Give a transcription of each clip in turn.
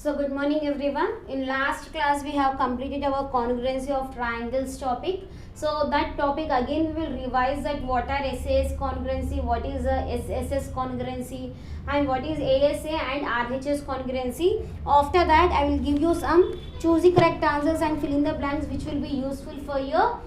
So good morning everyone. In last class we have completed our congruency of triangles topic. So that topic again we will revise that what are SAS congruency, what is SSS congruency and what is ASA and RHS congruency. After that I will give you some choose the correct answers and fill in the blanks which will be useful for your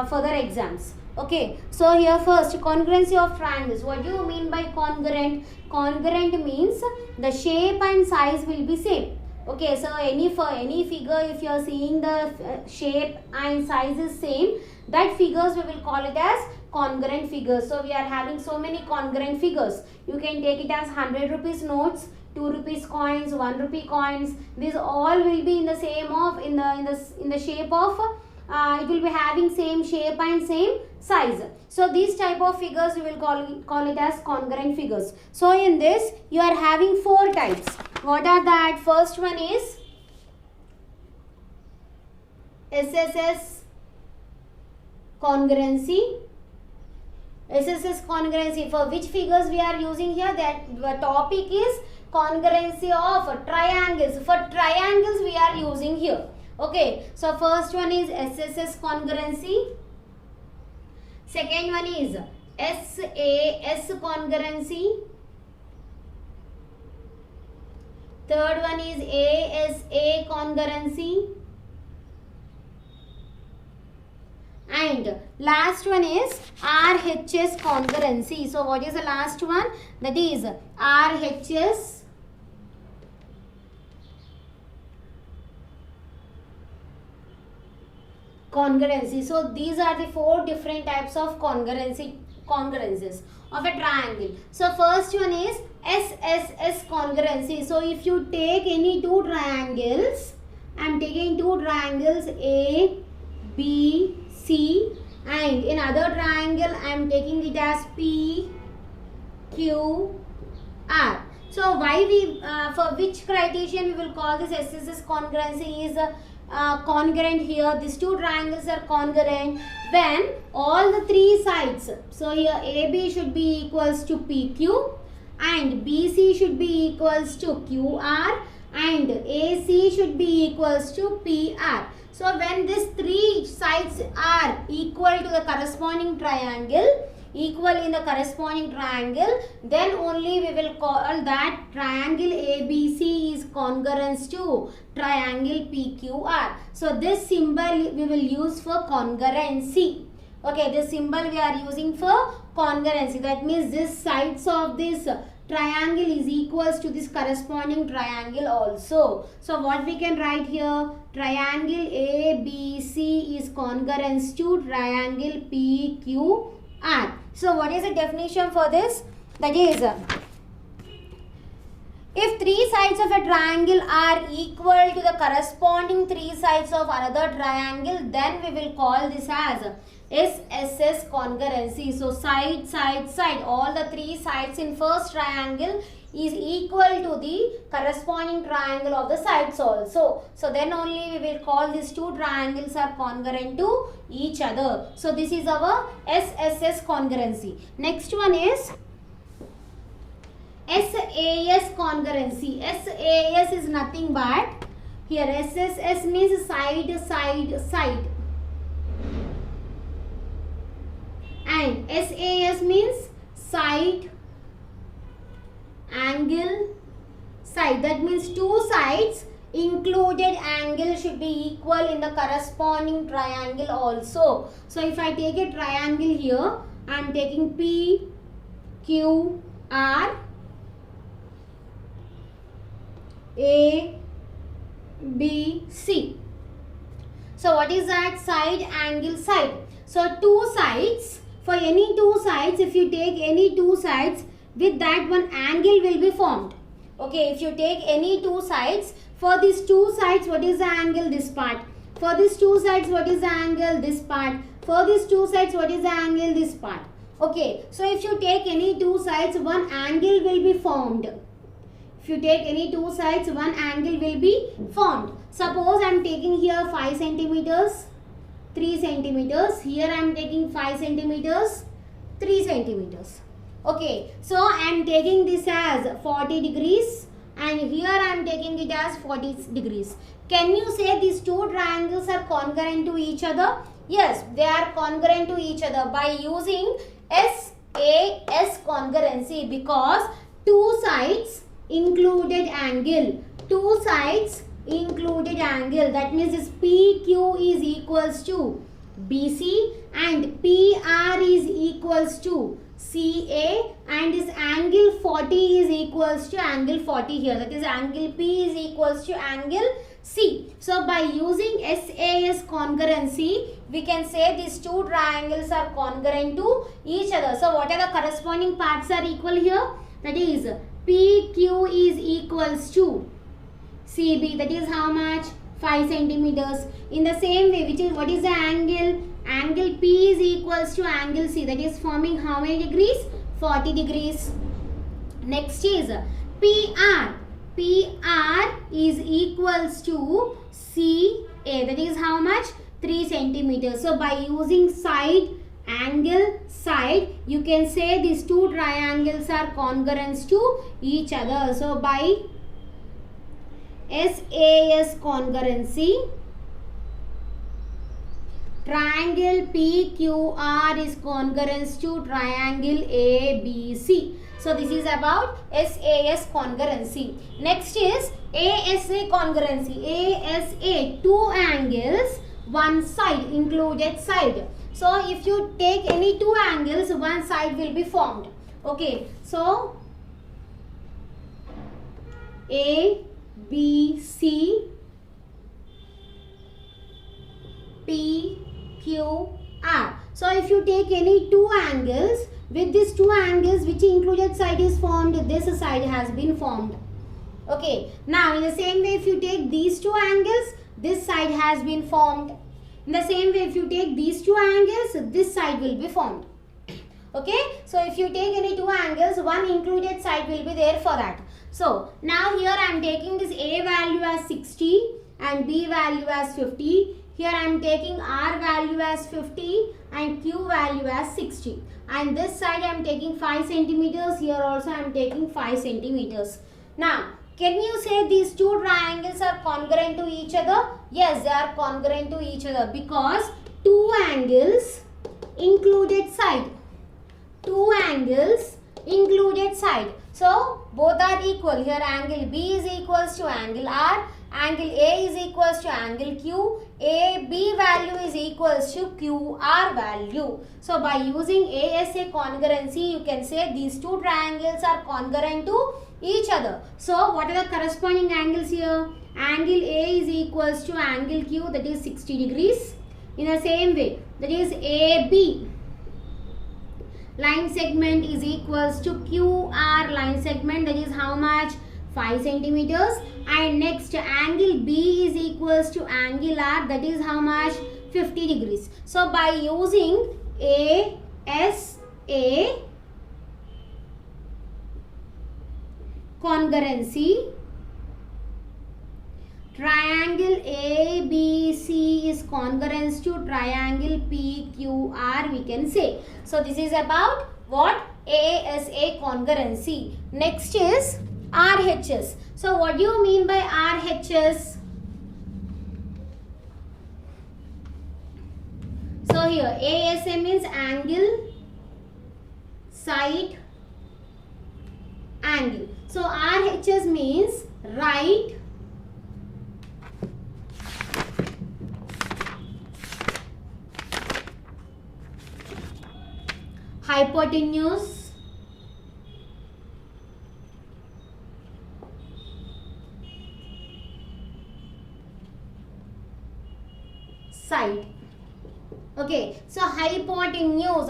further exams. Okay, so here first congruency of triangles. What do you mean by congruent? Congruent means the shape and size will be same. Okay, so for any figure, if you are seeing the shape and size is same, that figures we will call it as congruent figures. So we are having so many congruent figures. You can take it as 100 rupees notes, 2 rupees coins, 1 rupee coins. These all will be in the same of in the shape of it will be having same shape and same size. So these type of figures we will call it as congruent figures. So in this you are having four types. What are that? First one is SSS congruency. SSS congruency, for which figures we are using here? That the topic is congruency of triangles. For triangles we are using here. Okay, so first one is SSS congruency. Second one is SAS congruency. Third one is ASA congruency. And last one is RHS congruency. So what is the last one? That is RHS congruency. So these are the four different types of congruences of a triangle. So first one is SSS congruency. So if you take any two triangles, I am taking two triangles A, B, C, and in other triangle I am taking it as P, Q, R. So why we for which criterion we will call this SSS congruency is congruent here. These two triangles are congruent when all the three sides. So here AB should be equals to PQ and BC should be equals to QR and AC should be equals to PR. So when these three sides are equal to the corresponding triangle, then only we will call that triangle ABC is congruent to triangle PQR. So this symbol we will use for congruency. Okay, this symbol we are using for congruency. That means this sides of this triangle is equals to this corresponding triangle also. So what we can write here? Triangle ABC is congruent to triangle PQR. So what is the definition for this? That is, if three sides of a triangle are equal to the corresponding three sides of another triangle, then we will call this as SSS congruency. So side, side, side, all the three sides in first triangle is equal to the corresponding triangle of the sides also. So then only we will call these two triangles are congruent to each other. So this is our SSS congruency. Next one is SAS congruency. SAS is nothing but, here SSS means side, side, side. And SAS means side, angle, side. That means two sides included angle should be equal in the corresponding triangle also. So if I take a triangle here, I am taking P, Q, R, A, B, C. So what is that? Side, angle, side. So two sides. For any two sides, if you take any two sides, with that one angle will be formed. Okay, if you take any two sides, for these two sides, what is the angle? This part. For these two sides, what is the angle? This part. For these two sides, what is the angle? This part. Okay, so if you take any two sides, one angle will be formed. If you take any two sides, one angle will be formed. Suppose I am taking here 5 centimeters. 3 centimeters. Here I am taking 5 centimeters, 3 centimeters. Okay, so I am taking this as 40 degrees and here I am taking it as 40 degrees. Can you say these two triangles are congruent to each other? Yes, they are congruent to each other by using SAS congruency, because two sides included angle. Two sides included angle. That means this PQ is equals to BC and PR is equals to CA, and this angle 40 is equals to angle 40 here. That is angle P is equals to angle C. So by using SAS congruency, we can say these two triangles are congruent to each other. So what are the corresponding parts are equal here? That is PQ is equals to CB. That is how much? 5 centimeters. In the same way, which is what is the angle? Angle P is equals to angle C. That is forming how many degrees? 40 degrees. Next is PR. PR is equals to CA. That is how much? 3 centimeters. So by using side, angle, side, you can say these two triangles are congruent to each other. So by SAS congruency, triangle PQR is congruent to triangle ABC. So this is about SAS congruency. Next is ASA congruency. ASA, two angles, one side, included side. So if you take any two angles, one side will be formed. Okay, so ABC, PQR. So if you take any two angles, with these two angles, which included side is formed, this side has been formed. Okay, now in the same way, if you take these two angles, this side has been formed. In the same way, if you take these two angles, this side will be formed. Okay, so if you take any two angles, one included side will be there for that. So now here I am taking this A value as 60 and B value as 50. Here I am taking R value as 50 and Q value as 60. And this side I am taking 5 centimeters. Here also I am taking 5 centimeters. Now, can you say these two triangles are congruent to each other? Yes, they are congruent to each other because two angles included side. Two angles included side. So, both are equal. Here angle B is equals to angle R. Angle A is equals to angle Q. AB value is equals to QR value. So, by using ASA congruency, you can say these two triangles are congruent to each other. So, what are the corresponding angles here? Angle A is equals to angle Q, that is 60 degrees. In the same way, that is AB line segment is equals to QR line segment, that is how much? 5 centimeters. And next angle B is equals to angle R, that is how much? 50 degrees. So by using ASA congruency, triangle ABC is congruent to triangle PQR, we can say. So this is about what? ASA congruency. Next is RHS. So what do you mean by RHS? So here ASA means angle, side, angle. So RHS means right, hypotenuse, side. Okay, so hypotenuse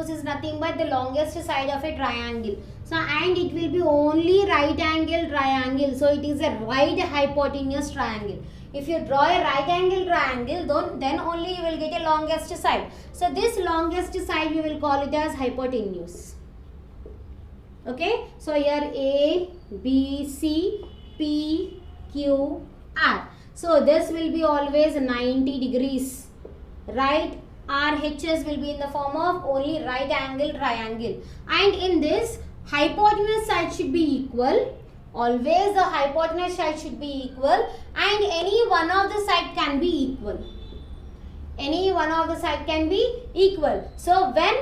is nothing but the longest side of a triangle. So and it will be only right angle triangle. So it is a right hypotenuse triangle. If you draw a right angle triangle, then only you will get a longest side. So this longest side we will call it as hypotenuse. Okay, so here A, B, C, P, Q, R. So this will be always 90 degrees. Right? RHS will be in the form of only right angle triangle. And in this, hypotenuse side should be equal always the hypotenuse side should be equal, and any one of the side can be equal. Any one of the side can be equal. So when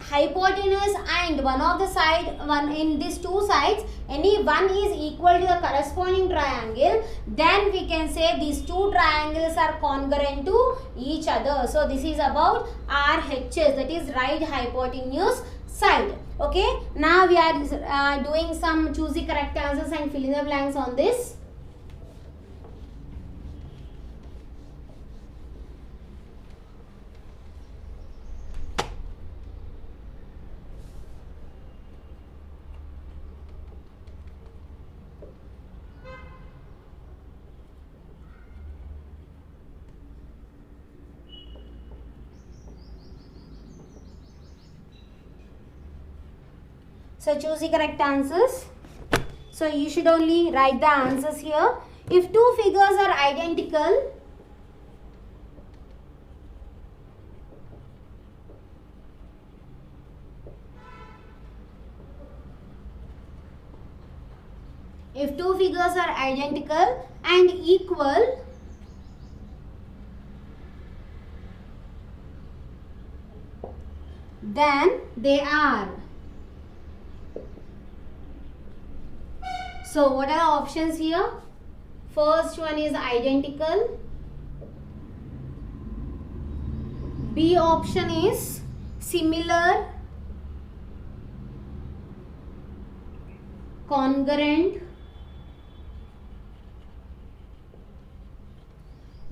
hypotenuse and one of the side, one in these two sides, any one is equal to the corresponding triangle, then we can say these two triangles are congruent to each other. So this is about RHS, that is right hypotenuse side. Okay, now we are doing some choose the correct answers and fill in the blanks on this. So choose the correct answers. So you should only write the answers here. If two figures are identical, and equal, then they are. So what are the options here? First one is identical. B option is similar, congruent.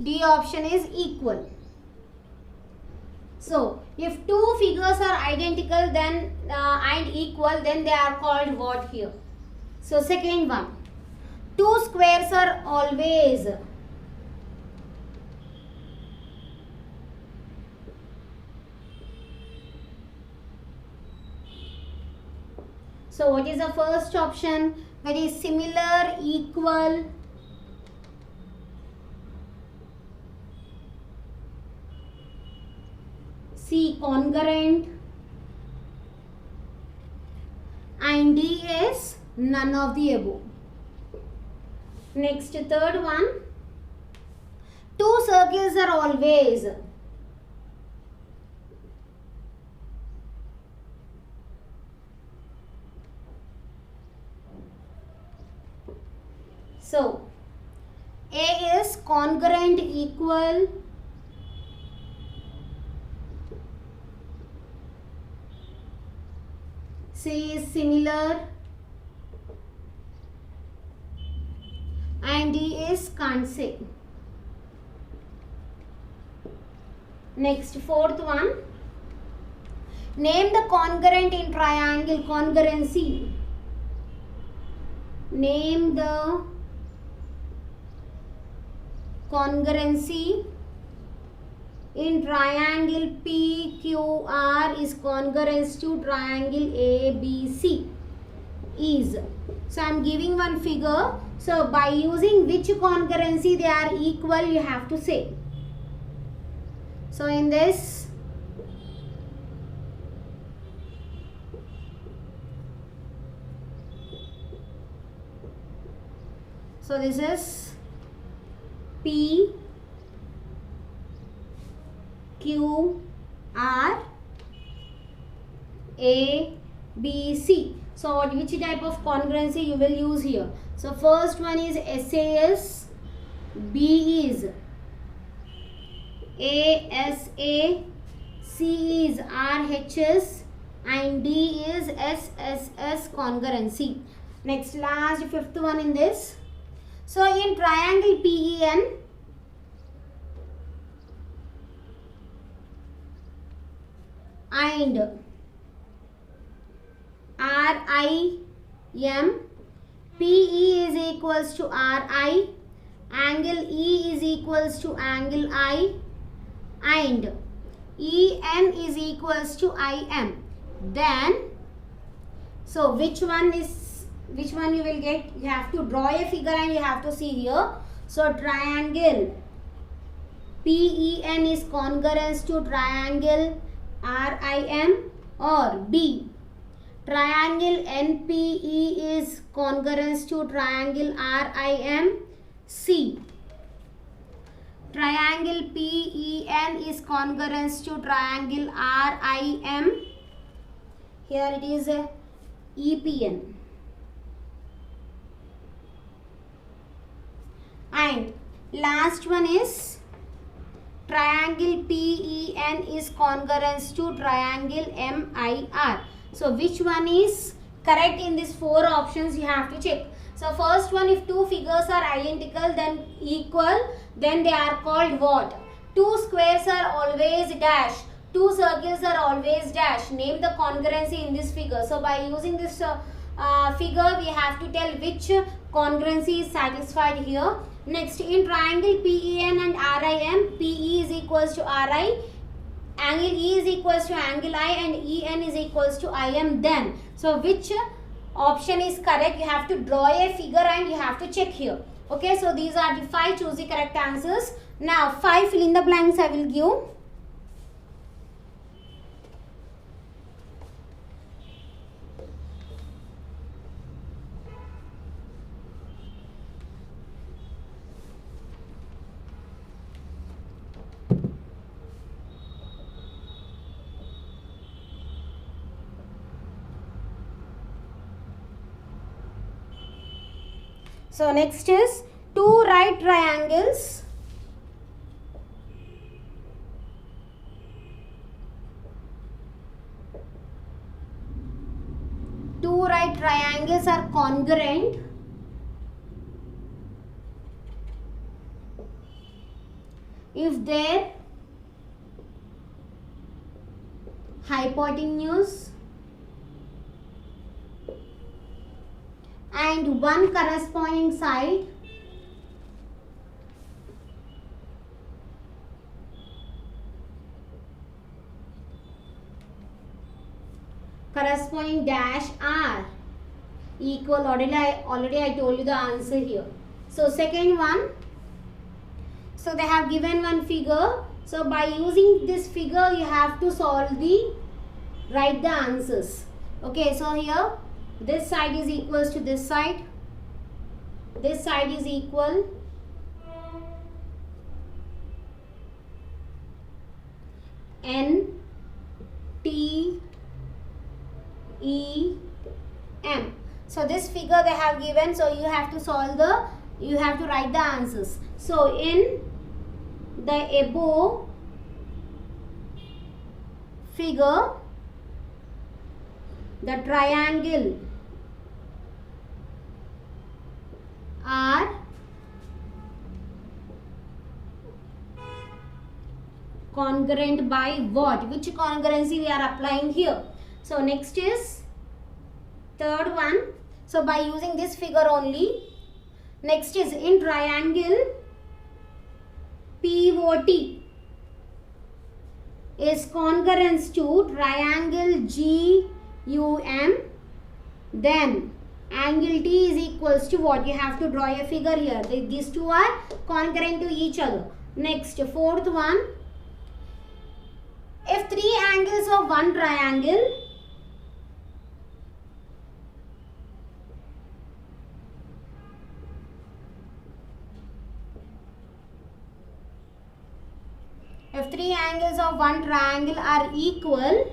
D option is equal. So if two figures are identical then and equal, then they are called what here? So second one, two squares are always. So what is the first option? That is similar, equal. C, congruent. And D is none of the above. Next, third one, two circles are always. So A is congruent, equal. C is similar. And D is can't say. Next, fourth one, name the congruent in triangle, congruency. Name the congruency in triangle PQR is congruent to triangle ABC is. So I am giving one figure. So by using which congruency they are equal, you have to say. So in this, so this is P Q R A B C. So which type of congruency you will use here? So first one is SAS, B is ASA, C is RHS, and D is SSS congruency. Next, last fifth one in this. So in triangle PEN, and RIM, PE is equals to RI, angle E is equals to angle I, and EN is equals to IM. Then, so which one you will get? You have to draw a figure and you have to see here. So triangle PEN is congruent to triangle RIM, or B, Triangle NPE is congruent to triangle RIMC. Triangle PEN is congruent to triangle RIM. Here it is EPN. And last one is triangle PEN is congruent to triangle MIR. So which one is correct in these four options you have to check. So first one, if two figures are identical then equal, then they are called what? Two squares are always dash, two circles are always dash. Name the congruency in this figure. So by using this figure we have to tell which congruency is satisfied here. Next, in triangle PEN and RIM, PE is equals to RI, angle E is equals to angle I, and EN is equals to IM. Then, so which option is correct? You have to draw a figure and you have to check here. Okay, so these are the 5. Choose the correct answers. Now 5 fill in the blanks I will give. So next is two right triangles are congruent if their hypotenuse and one corresponding side corresponding dash are equal. Already I told you the answer here. So second one, so they have given one figure. So by using this figure you have to write the answers. Okay, so here this side is equals to this side, this side is equal, N T E M. So this figure they have given, so you have to write the answers. So in the above figure, the triangle are congruent by what? Which congruency we are applying here? So next is third one. So by using this figure only. Next is in triangle POT is congruent to triangle GUM, then angle T is equals to what? You have to draw a figure here. These two are congruent to each other. Next, fourth one, if three angles of one triangle are equal,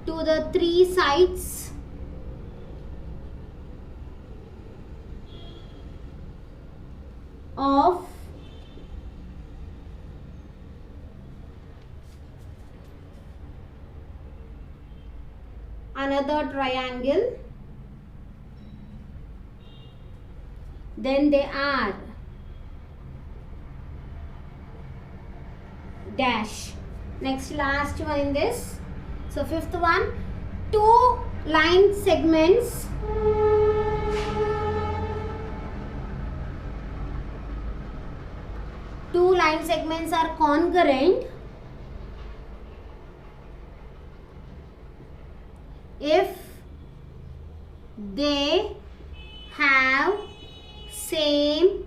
to the three sides of another triangle, then they are dash. Next, last one in this. So fifth one, two line segments are congruent if they have same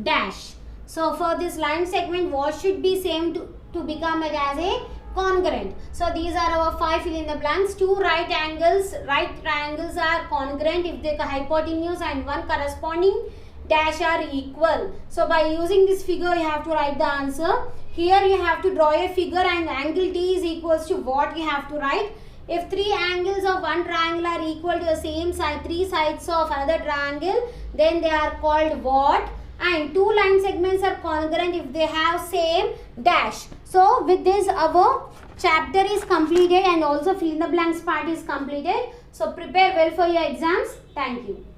dash. So for this line segment, what should be same to become it as a congruent. So these are our 5 fill in the blanks. Two right triangles are congruent if the hypotenuse and one corresponding dash are equal. So by using this figure you have to write the answer. Here you have to draw a figure and angle T is equals to what you have to write. If three angles of one triangle are equal to the same side, three sides of another triangle, then they are called what? And two line segments are congruent if they have same dash. So with this our chapter is completed and also fill in the blanks part is completed. So prepare well for your exams. Thank you.